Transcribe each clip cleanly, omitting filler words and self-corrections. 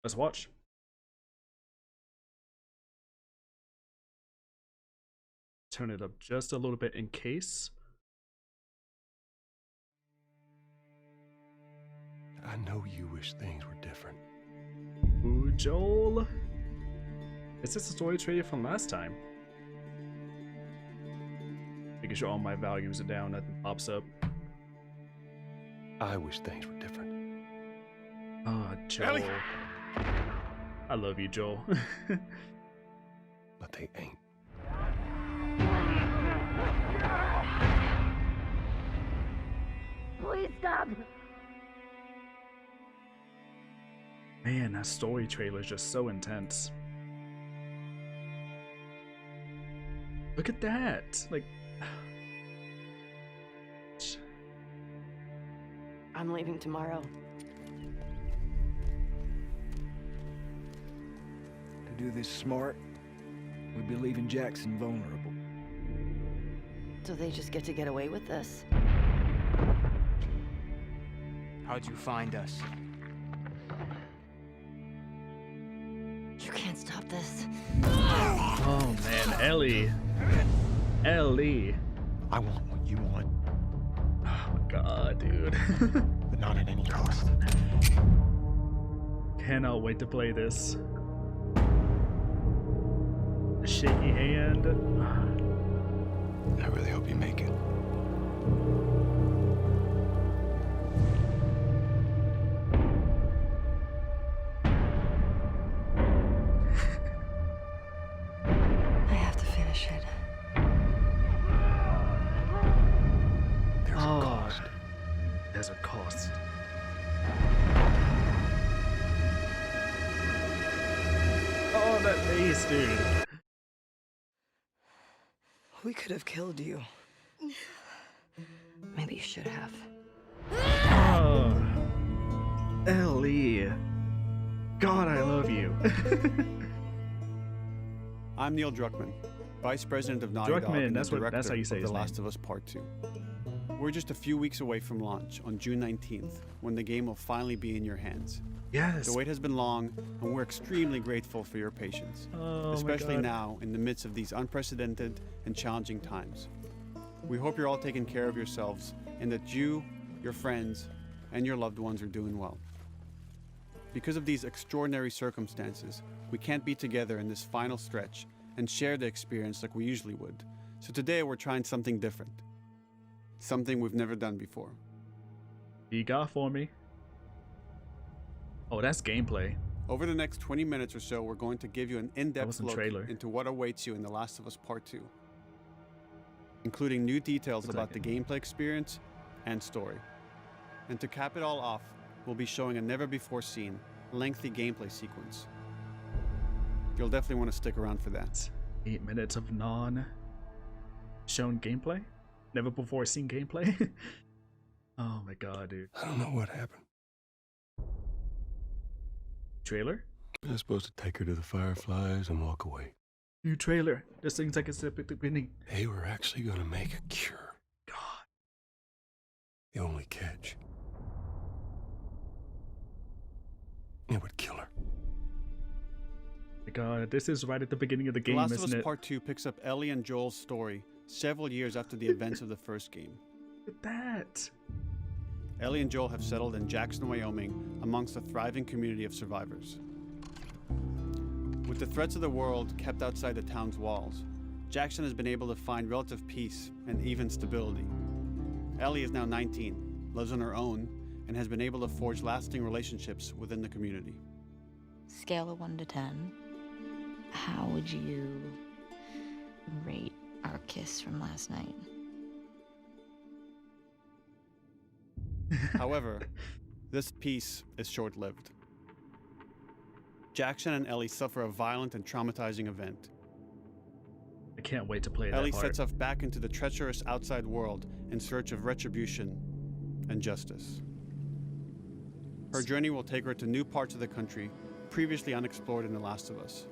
Let's watch. Turn it up just a little bit in case. I know you wish things were different. Ooh, Joel. Is this a story trailer from last time? Making sure all my volumes are down, nothing pops up. I wish things were different. Ah, Joel. Ellie! I love you, Joel. But they ain't. Please stop! Man, that story trailer is just so intense. Look at that! Like... I'm leaving tomorrow. To do this smart, we'd be leaving Jackson vulnerable. So they just get to get away with this? How'd you find us? You can't stop this. Oh man, Ellie. Ellie. I want what you want, Oh my god, dude. but not at any cost. Cannot wait to play this. Shaky hand. I really hope you make it. I have to finish it. There's a cost. There's a cost. Oh, that face, dude. We could have killed you. Maybe you should have. Oh, Ellie. God, I love you. I'm Neil Druckmann, Vice President of Naughty Dog Druckmann, and that's the what- director that's how you say of his The name. Last of Us Part 2. We're just a few weeks away from launch on June 19th, when the game will finally be in your hands. Yes. The wait has been long, and we're extremely grateful for your patience, Oh, especially my God. now in the midst of these unprecedented and challenging times. We hope you're all taking care of yourselves and that you, your friends, and your loved ones are doing well. Because of these extraordinary circumstances, we can't be together in this final stretch and share the experience like we usually would. So today we're trying something different. Something we've never done before. You got for me. Oh, that's gameplay. Over the next 20 minutes or so, we're going to give you an in-depth wasn't look trailer. into what awaits you in The Last of Us Part 2, including new details Looks about like the gameplay experience and story. And to cap it all off, we'll be showing a never-before-seen, lengthy gameplay sequence. You'll definitely want to stick around for that. 8 minutes of non-shown gameplay? Never before seen gameplay? Oh my god, dude. I don't know what happened. Trailer? I was supposed to take her to the Fireflies and walk away. New trailer. This thing's like a step at the beginning. They were actually gonna make a cure. God. The only catch, it would kill her. My god, this is right at the beginning of the The game, Last of isn't Us it? Part 2 picks up Ellie and Joel's story several years after the events of the first game. Look at that. Ellie and Joel have settled in Jackson, Wyoming, amongst a thriving community of survivors. With the threats of the world kept outside the town's walls, Jackson has been able to find relative peace and even stability. Ellie is now 19, lives on her own, and has been able to forge lasting relationships within the community. Scale of 1 to 10. How would you rate our kiss from last night? However, this peace is short-lived. Jackson and Ellie suffer a violent and traumatizing event. I can't wait to play that Ellie part. sets off back into the treacherous outside world in search of retribution and justice. Her journey will take her to new parts of the country previously unexplored in The Last of Us.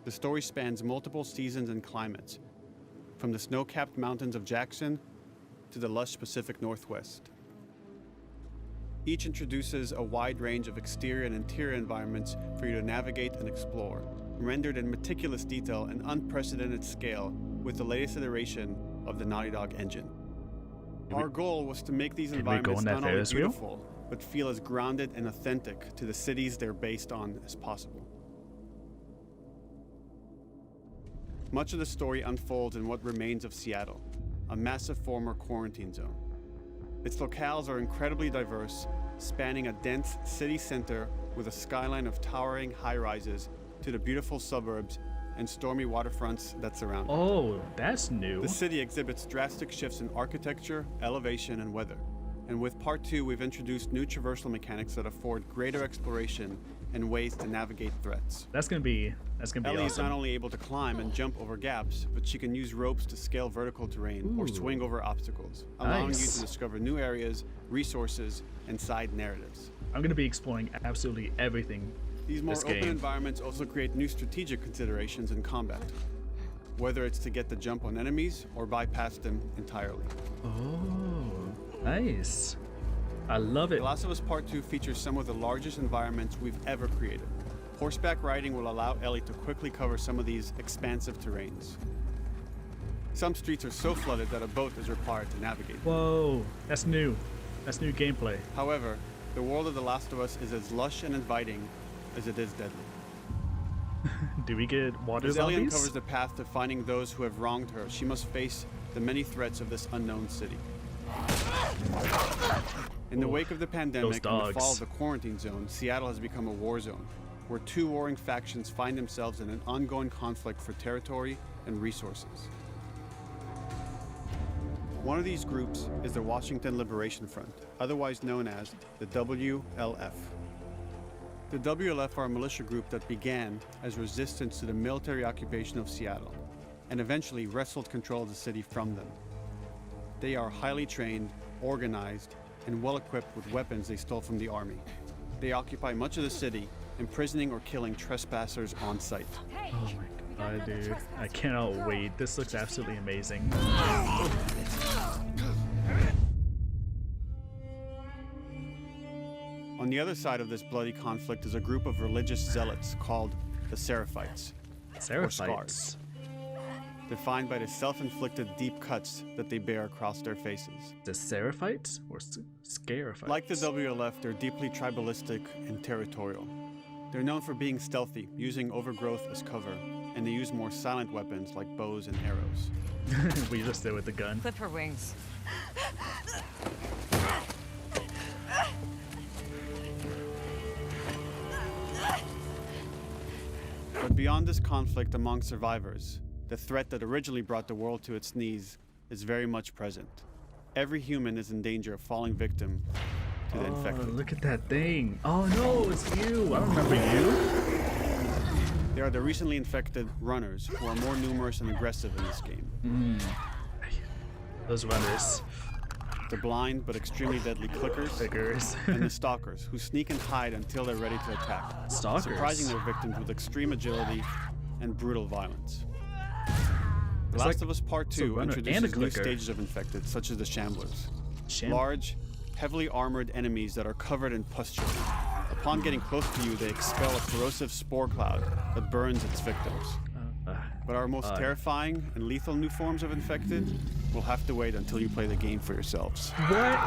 The story spans multiple seasons and climates, from the snow-capped mountains of Jackson to the lush Pacific Northwest. Each introduces a wide range of exterior and interior environments for you to navigate and explore, rendered in meticulous detail and unprecedented scale with the latest iteration of the Naughty Dog engine. Our goal was to make these Can we go environments on that not only Ferris wheel? beautiful, but feel as grounded and authentic to the cities they're based on as possible. Much of the story unfolds in what remains of Seattle, a massive former quarantine zone. Its locales are incredibly diverse, spanning a dense city center with a skyline of towering high-rises to the beautiful suburbs and stormy waterfronts that surround it. Oh, that's new. The city exhibits drastic shifts in architecture, elevation, and weather. And with Part 2, we've introduced new traversal mechanics that afford greater exploration and ways to navigate threats. That's gonna be Ellie is awesome. not only able to climb and jump over gaps, but she can use ropes to scale vertical terrain or Ooh. swing over obstacles, allowing you Nice. to discover new areas, resources, and side narratives. I'm gonna be exploring absolutely everything. These more This open game. environments also create new strategic considerations in combat, whether it's to get the jump on enemies or bypass them entirely. Oh, nice. I love The it. Last of Us Part 2 features some of the largest environments we've ever created. Horseback riding will allow Ellie to quickly cover some of these expansive terrains. Some streets are so flooded that a boat is required to navigate. Whoa, that's new. That's new gameplay. However, the world of The Last of Us is as lush and inviting as it is deadly. Do we get water As Ellie zombies? uncovers the path to finding those who have wronged her, she must face the many threats of this unknown city. In the Ooh, wake of the pandemic and the dogs. fall of the quarantine zone, Seattle has become a war zone, where two warring factions find themselves in an ongoing conflict for territory and resources. One of these groups is the Washington Liberation Front, otherwise known as the WLF. The WLF are a militia group that began as resistance to the military occupation of Seattle, and eventually wrestled control of the city from them. They are highly trained, organized, and well-equipped with weapons they stole from the army. They occupy much of the city, imprisoning or killing trespassers on sight. Oh my god, dude. I cannot wait. This looks absolutely amazing. On the other side of this bloody conflict is a group of religious zealots called the Seraphites, Seraphites. defined by the self-inflicted deep cuts that they bear across their faces. The Seraphites or Scaraphites? Like the WLF, they're deeply tribalistic and territorial. They're known for being stealthy, using overgrowth as cover, and they use more silent weapons like bows and arrows. We just did with the gun. Clip her wings. But beyond this conflict among survivors, the threat that originally brought the world to its knees is very much present. Every human is in danger of falling victim to the Oh, infected. look at that thing. Oh no, it's you. I remember you. They are the recently infected runners, who are more numerous and aggressive in this game. Those runners. The blind but extremely deadly clickers, Figures. and the stalkers, who sneak and hide until they're ready to attack, Stalkers. surprising their victims with extreme agility and brutal violence. The It's Last like- of Us Part it's a 2 runner and a introduces new clicker. stages of infected, such as the Shamblers. Sham- Large, heavily armored enemies that are covered in pustules. Upon getting close to you, they expel a corrosive spore cloud that burns its victims. But our most terrifying and lethal new forms of infected will have to wait until you play the game for yourselves. What?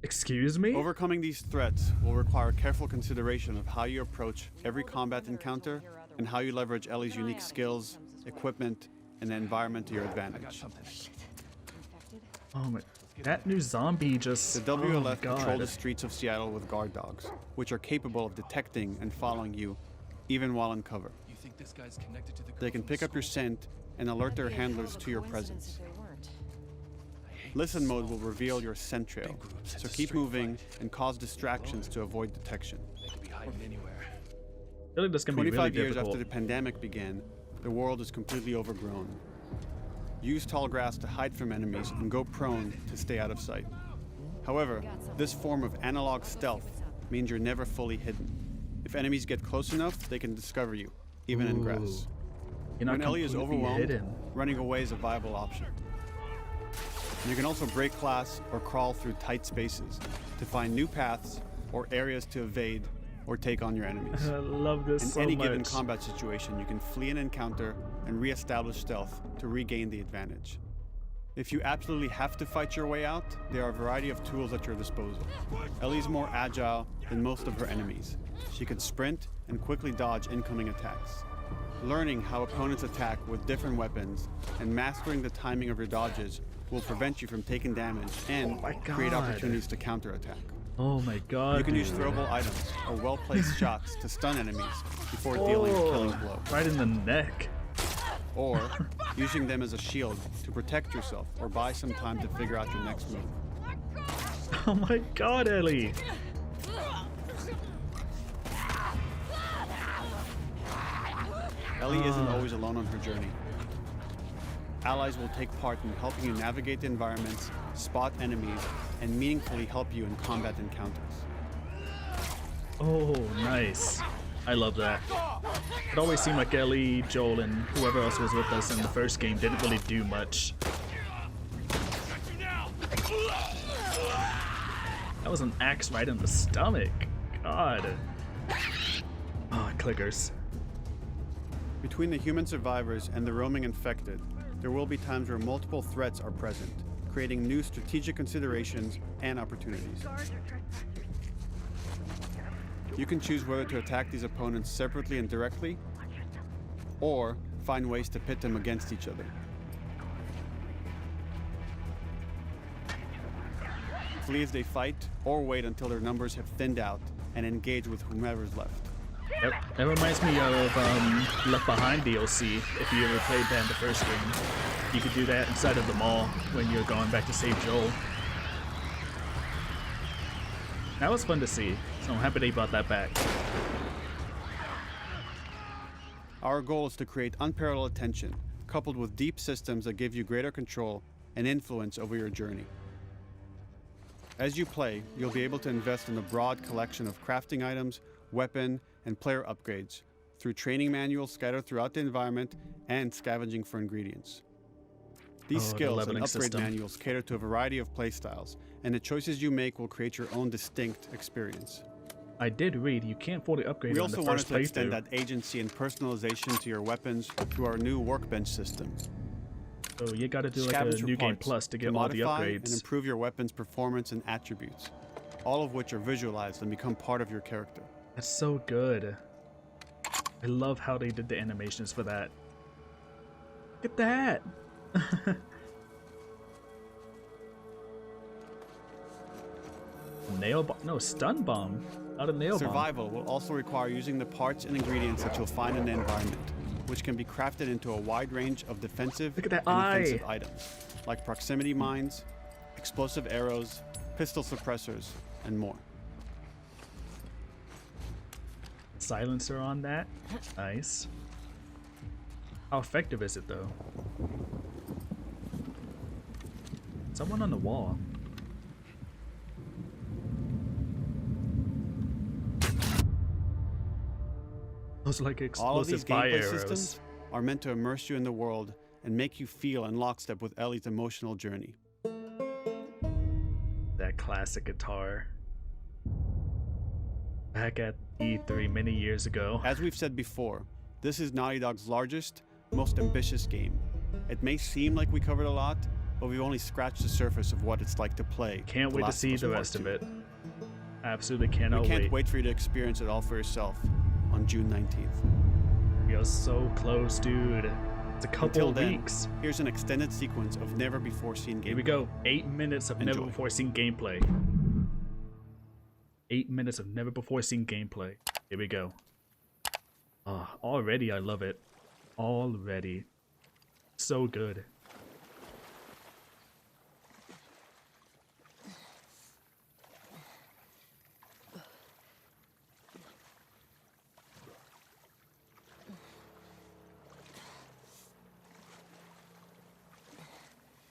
Excuse me? Overcoming these threats will require careful consideration of how you approach every combat encounter and how you leverage Ellie's unique skills, equipment, and the environment to your advantage. Oh my. That new zombie just. The WLF oh my patrol the God. streets of Seattle with guard dogs, which are capable of detecting and following you, even while in cover. You think this guy's connected to the They can pick up your scent and alert their handlers to your presence. Listen mode will reveal your scent trail, so keep moving and cause distractions to avoid detection. They could be hiding anywhere. I feel like this can be 25 really years difficult. after the pandemic began, the world is completely overgrown. Use tall grass to hide from enemies and go prone to stay out of sight. However, this form of analog stealth means you're never fully hidden. If enemies get close enough, they can discover you, even in grass. You're not When Ellie is completely overwhelmed, hidden. running away is a viable option. You can also break glass or crawl through tight spaces to find new paths or areas to evade or take on your enemies. I love this In so any much. given combat situation, you can flee an encounter and re-establish stealth to regain the advantage. If you absolutely have to fight your way out, there are a variety of tools at your disposal. Ellie's more agile than most of her enemies. She can sprint and quickly dodge incoming attacks. Learning how opponents attack with different weapons and mastering the timing of your dodges will prevent you from taking damage and my create God. opportunities to counterattack. Oh my god. You can use dude. throwable items or well-placed shots to stun enemies before dealing a killing blow. Right in the neck. Or using them as a shield to protect yourself or buy some time to figure out your next move. Oh my god, Ellie. Ellie isn't always alone on her journey. Allies will take part in helping you navigate the environments, spot enemies, and meaningfully help you in combat encounters. Oh, nice. I love that. It always seemed like Ellie, Joel, and whoever else was with us in the first game didn't really do much. That was an axe right in the stomach. God. Oh, clickers. Between the human survivors and the roaming infected, there will be times where multiple threats are present, creating new strategic considerations and opportunities. You can choose whether to attack these opponents separately and directly, or find ways to pit them against each other. Flee as they fight, or wait until their numbers have thinned out and engage with whomever's left. Yep. That reminds me of Left Behind DLC, if you ever played that in the first game. You could do that inside of the mall when you're going back to save Joel. That was fun to see, so I'm happy they brought that back. Our goal is to create unparalleled tension, coupled with deep systems that give you greater control and influence over your journey. As you play, you'll be able to invest in a broad collection of crafting items, weapon, and player upgrades through training manuals scattered throughout the environment and scavenging for ingredients. These Oh, the skills and leveling upgrade system. manuals cater to a variety of playstyles, and the choices you make will create your own distinct experience. I did read you can't fully upgrade We it on also the wanted first to extend playthrough. that agency and personalization to your weapons through our new workbench system. So you gotta do like Scavenge a for New Game parts Plus to to get all the modify and upgrades. improve your weapon's performance and attributes, all of which are visualized and become part of your character. That's so good. I love how they did the animations for that. Look at that! Nail bomb? No, stun bomb. Not a nail bomb. Survival will also require using the parts and ingredients that you'll find in the environment, which can be crafted into a wide range of defensive Look at that and eye. offensive items, like proximity mines, explosive arrows, pistol suppressors, and more. Silencer on that. Nice. How effective is it though? Someone on the wall. Those like All of these explosive fire gameplay arrows. systems are meant to immerse you in the world and make you feel in lockstep with Ellie's emotional journey. That classic guitar. Back at E3 many years ago. As we've said before, this is Naughty Dog's largest, most ambitious game. It may seem like we covered a lot, but we've only scratched the surface of what it's like to play. Can't The wait to Last of see Us the Part rest of 2. it. Absolutely cannot We can't wait. wait for you to experience it all for yourself on June 19th. We are so close, dude. It's a couple Until of then, weeks. here's an extended sequence of never-before-seen gameplay. Here we go. 8 minutes of never Enjoy. before seen gameplay. 8 minutes of never before seen gameplay. Here we go. Already I love it. Already. So good.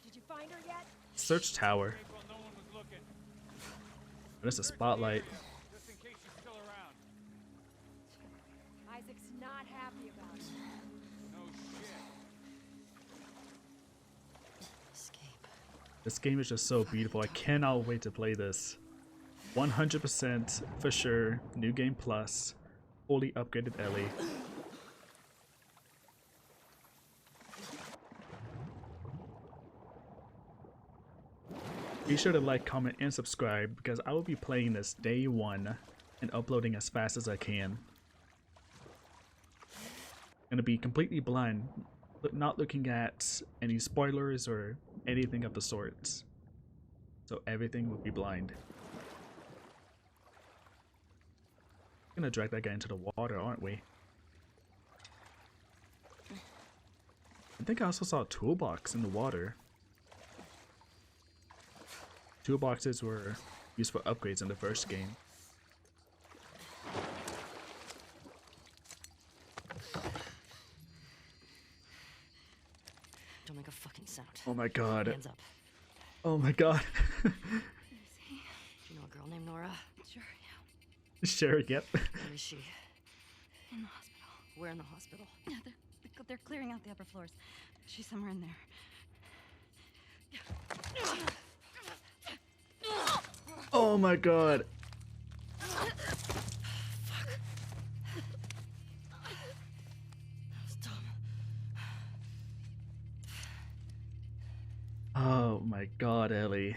Did you find her yet? Search tower. No one was looking. There's a spotlight. Just in case she's still around. Isaac's not happy about it. No shit. Escape. This game is just so beautiful. I cannot wait to play this. 100% for sure. New Game Plus. Fully upgraded Ellie. Be sure to like, comment, and subscribe because I will be playing this day one and uploading as fast as I can. Gonna be completely blind, not looking at any spoilers or anything of the sorts. So everything will be blind. Gonna drag that guy into the water, aren't we? I think I also saw a toolbox in the water. Toolboxes were used for upgrades in the first game. Don't make a fucking sound. Oh my god. Hands up. Oh my god. Do you know a girl named Nora? Sure, yeah. Sure, yep. Where is she? In the hospital. Where in the hospital? Yeah, they're clearing out the upper floors. She's somewhere in there. Oh my god. Oh my god, Ellie.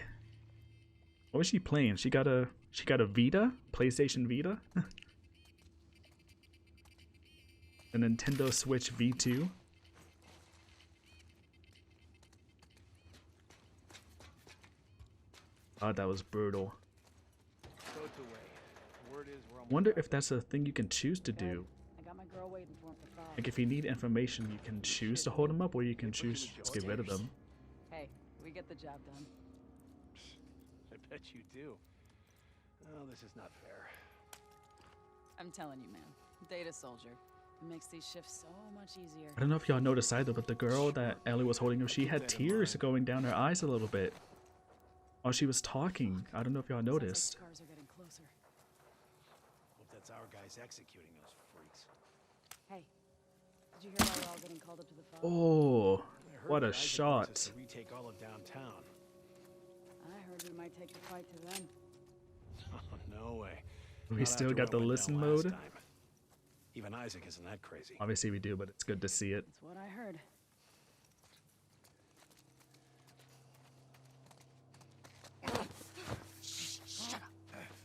What was she playing? She got a Vita? PlayStation Vita? A Nintendo Switch V2? Oh, that was brutal. Wonder if that's a thing you can choose to do. I got my girl waiting for him for 5. Like if you need information, you can choose to hold them up, or you can choose to just get rid of them. Hey, we get the job done. I bet you do. Oh, this is not fair. I'm telling you, man. Data soldier. It makes these shifts so much easier. I don't know if y'all noticed either, but the girl that Ellie was holding up, she had tears going down her eyes a little bit while she was talking. I don't know if y'all noticed. Cars are getting closer. Hope that's our guys executing those freaks. Hey, did you hear why we're all getting called up to the phone? Oh, I heard what that a Isaac wants us shot. to retake all of downtown. I heard we might take the fight to them. Oh, no way. We Not still after got what the went listen down last mode. time. Even Isaac isn't that crazy. Obviously we do, but it's good to see it. That's what I heard.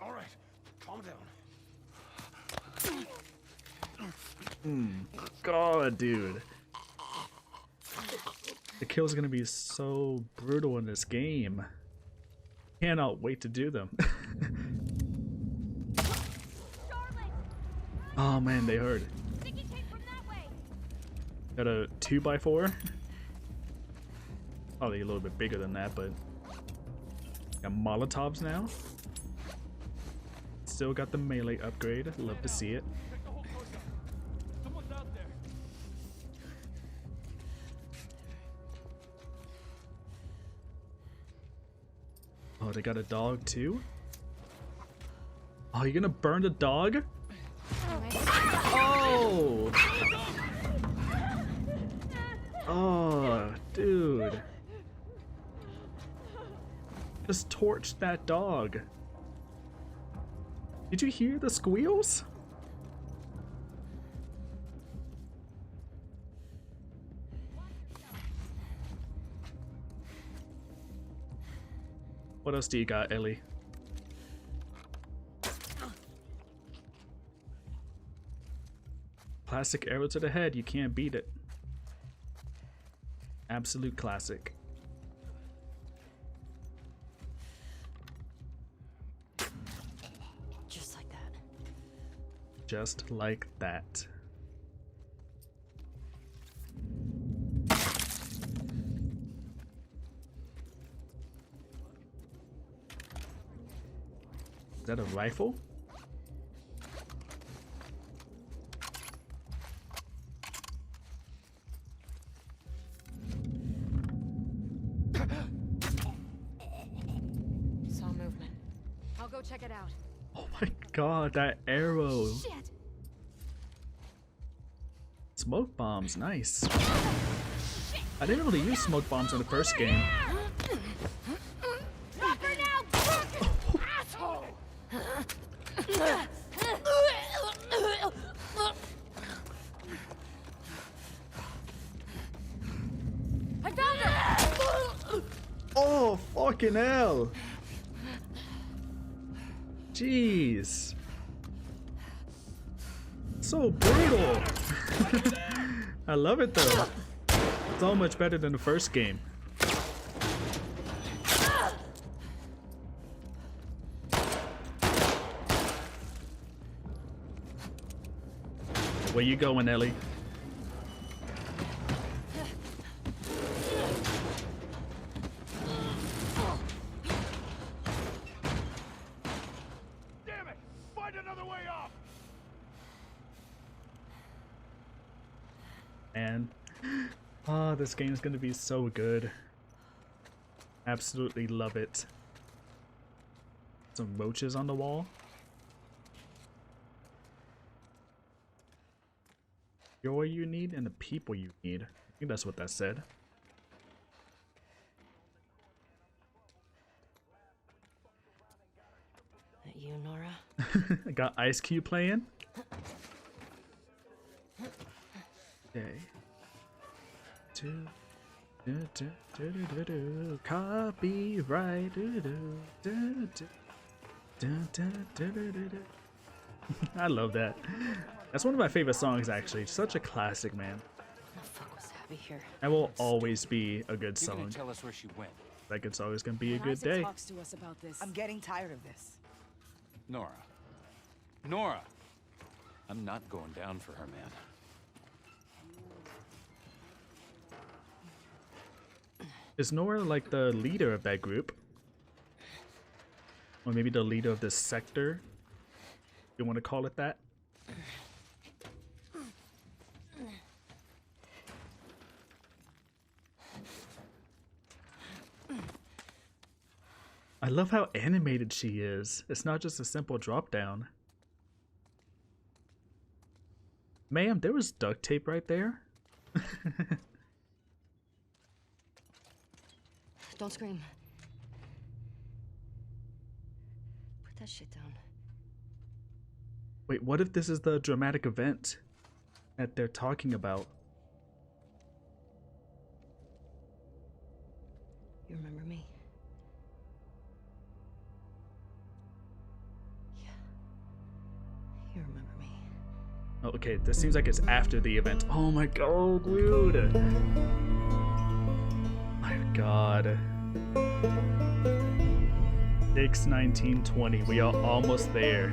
All right, calm down. God, dude. The kills are gonna be so brutal in this game. Cannot wait to do them. Oh man, they heard. Sticky tape from that way. Got a 2x4. Probably a little bit bigger than that, but got Molotovs now. Still got the melee upgrade. Love to see it. Check the whole coast out. Someone's out there. Oh, they got a dog too? Oh, you're gonna burn the dog? Oh! Oh, dude. Just torched that dog. Did you hear the squeals? What else do you got, Ellie? Classic arrow to the head, you can't beat it. Absolute classic. Just like that. Just like that. Is that a rifle? Saw movement. I'll go check it out. Oh my god, that arrow. Shit! Smoke bombs, nice. I didn't really use smoke bombs in the first game. I found her! Oh, fucking hell. Jeez. So brutal. I love it though. So much better than the first game. Where you going, Ellie? Damn it! Find another way off! Man. Oh, this game is gonna be so good. Absolutely love it. Some roaches on the wall. Joy you need and the people you need. I think that's what that said. That you, Nora? I got Ice Cube playing. Okay. Copyright. I love that. That's one of my favorite songs, actually. Such a classic, man. The fuck was Abby here? That will always be a good You're gonna song. tell us where she went. Like it's always gonna be a When good Isaac day. talks to us about this. I'm getting tired of this. Nora. Nora! I'm not going down for her, man. Is Nora like the leader of that group? Or maybe the leader of this sector? You want to call it that? I love how animated she is. It's not just a simple drop down. Ma'am, there was duct tape right there. Don't scream. Put that shit down. Wait, what if this is the dramatic event that they're talking about? You remember me? Yeah. You remember me. Oh, okay, this seems like it's after the event. Oh my god, dude! My god. 6/19/20, we are almost there.